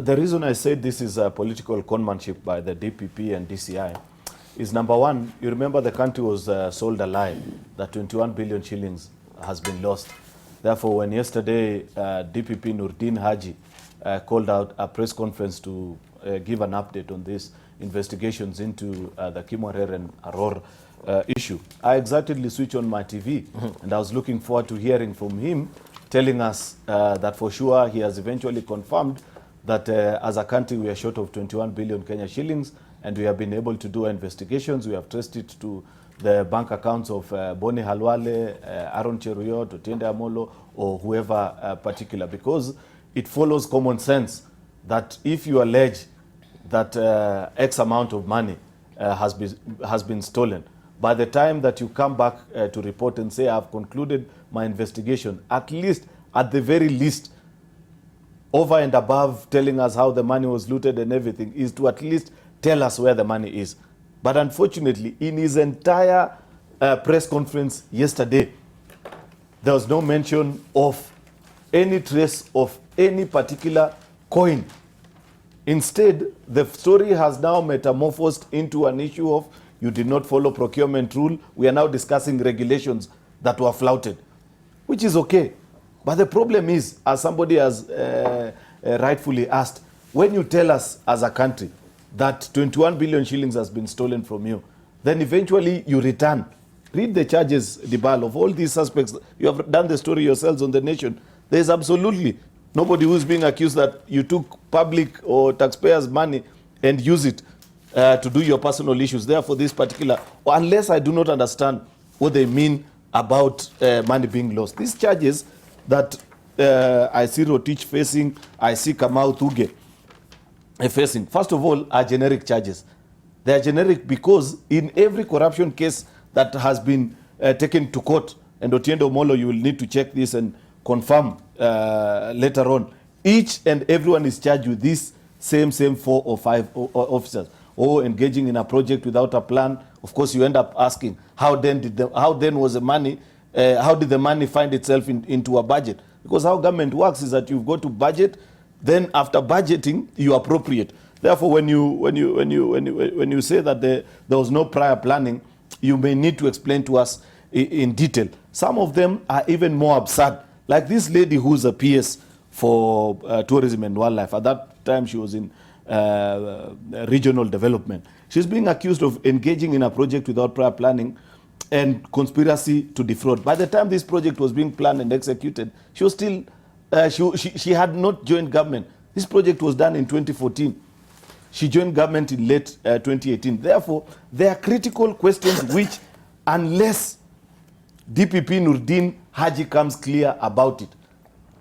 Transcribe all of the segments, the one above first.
the reason I said this is a political conmanship by the DPP and DCI is, number one, you remember the country was sold a lie that 21 billion shillings has been lost. Therefore, when yesterday DPP Nurdin Haji called out a press conference to give an update on these investigations into the Kimwarer and Arror issue, I excitedly switched on my TV and I was looking forward to hearing from him telling us that for sure he has eventually confirmed that as a country we are short of 21 billion Kenya shillings, and we have been able to do investigations. We have traced it to the bank accounts of Boni Halwale, Aaron Cheruiyot, Otiende Amolo, or whoever particular, because it follows common sense that if you allege that X amount of money has been stolen, by the time that you come back to report and say, I've concluded my investigation, at least, at the very least, over and above telling us how the money was looted and everything, is to at least tell us where the money is. But unfortunately, in his entire press conference yesterday, there was no mention of any trace of any particular coin. Instead, the story has now metamorphosed into an issue of you did not follow procurement rule. We are now discussing regulations that were flouted, which is okay. But the problem is, as somebody has rightfully asked, when you tell us as a country that 21 billion shillings has been stolen from you, then eventually you return. Read the charges, Dibal, of all these suspects. You have done the story yourselves on The Nation. There is absolutely nobody who is being accused that you took public or taxpayers' money and use it to do your personal issues. Therefore, this particular, unless I do not understand what they mean about money being lost. These charges that I see Rotich facing, I see Kamau Thuge facing, first of all, are generic charges. They are generic because in every corruption case that has been taken to court, and Otiende Omolo, you will need to check this and confirm later on, each and everyone is charged with this same 4 or 5 officers, or engaging in a project without a plan. Of course, you end up asking, how then did the money find itself into a budget? Because how government works is that you've got to budget, then after budgeting, you appropriate. Therefore, when you say that there was no prior planning, you may need to explain to us in detail. Some of them are even more absurd. Like this lady who's a PS for tourism and wildlife. At that time, she was in regional development. She's being accused of engaging in a project without prior planning and conspiracy to defraud. By the time this project was being planned and executed, she was still, she had not joined government. This project was done in 2014. She joined government in late 2018. Therefore, there are critical questions which, unless DPP Nurdin Haji comes clear about it,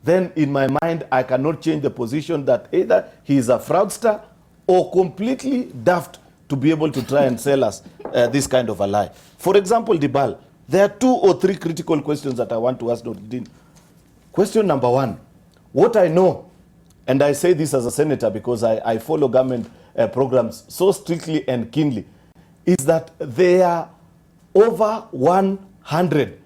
then in my mind, I cannot change the position that either he is a fraudster or completely daft to be able to try and sell us this kind of a lie. For example, Dibal, there are 2 or 3 critical questions that I want to ask Nurdin. Question number 1, what I know, and I say this as a senator because I follow government programs so strictly and keenly, is that there are over 100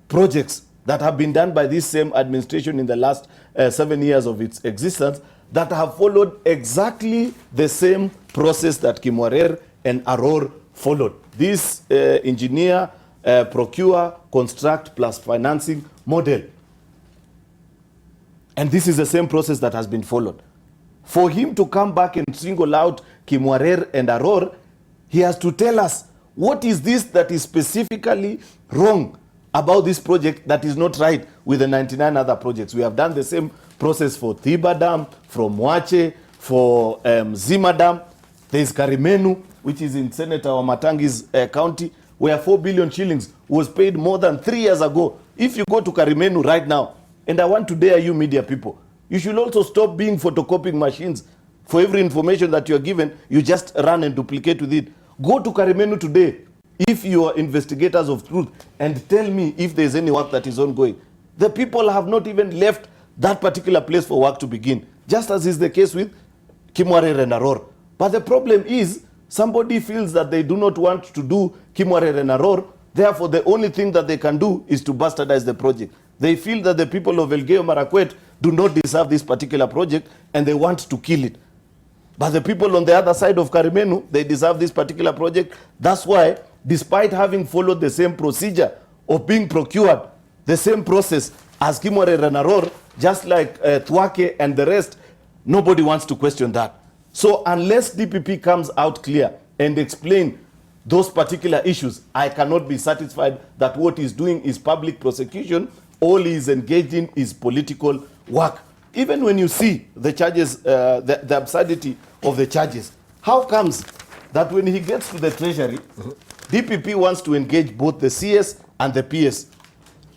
projects that have been done by this same administration in the last 7 years of its existence that have followed exactly the same process that Kimwarer and Arror followed. This engineer, procure, construct plus financing model. And this is the same process that has been followed. For him to come back and single out Kimwarer and Arror, he has to tell us what is this that is specifically wrong about this project that is not right with the 99 other projects. We have done the same process for Thiba Dam, from Mwache, for Zima Dam. There is Karimenu, which is in Senator Wamatangi's county, where 4 billion shillings was paid more than 3 years ago. If you go to Karimenu right now, and I want to dare you media people, you should also stop being photocopying machines. For every information that you are given, you just run and duplicate with it. Go to Karimenu today, if you are investigators of truth, and tell me if there is any work that is ongoing. The people have not even left that particular place for work to begin, just as is the case with Kimwarer and Arror. But the problem is, somebody feels that they do not want to do Kimwarer and Arror, therefore the only thing that they can do is to bastardize the project. They feel that the people of Elgeyo Marakwet, do not deserve this particular project and they want to kill it. But the people on the other side of Karimenu, they deserve this particular project. That's why, despite having followed the same procedure of being procured, the same process as Kimwarer and Arror, just like Thwake and the rest, nobody wants to question that. So unless DPP comes out clear and explain those particular issues, I cannot be satisfied that what he's doing is public prosecution. All he is engaged in is political work. Even when you see the charges, the absurdity of the charges, how comes that when he gets to the treasury, DPP wants to engage both the CS and the PS,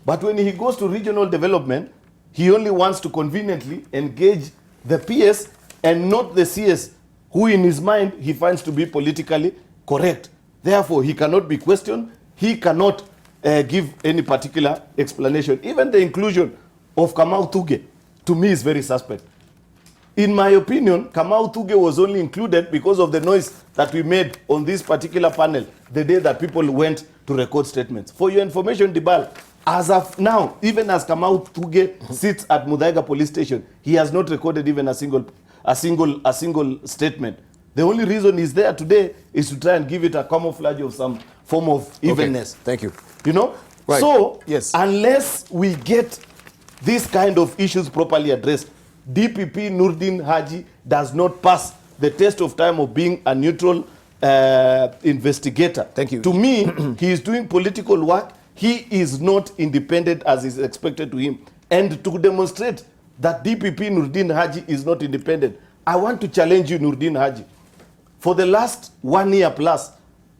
but when he goes to regional development, he only wants to conveniently engage the PS and not the CS, who in his mind he finds to be politically correct. Therefore, he cannot be questioned. He cannot give any particular explanation. Even the inclusion of Kamau Thuge, to me, is very suspect. In my opinion, Kamau Thuge was only included because of the noise that we made on this particular panel the day that people went to record statements. For your information, Dibal, as of now, even as Kamau Thuge sits at Muthaiga police station, he has not recorded even a single statement. The only reason he's there today is to try and give it a camouflage of some form of evenness. Okay. Thank you. You know? Right. So, yes, unless we get these kind of issues properly addressed, DPP Nurdin Haji does not pass the test of time of being a neutral investigator. Thank you. To me, he is doing political work. He is not independent as is expected to him. And to demonstrate that DPP Nurdin Haji is not independent, I want to challenge you, Nurdin Haji. For the last 1 year plus,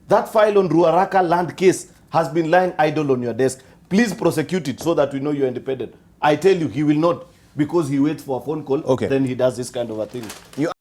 that file on Ruaraka land case has been lying idle on your desk. Please prosecute it so that we know you're independent. I tell you, he will not, because he waits for a phone call, then he does this kind of a thing.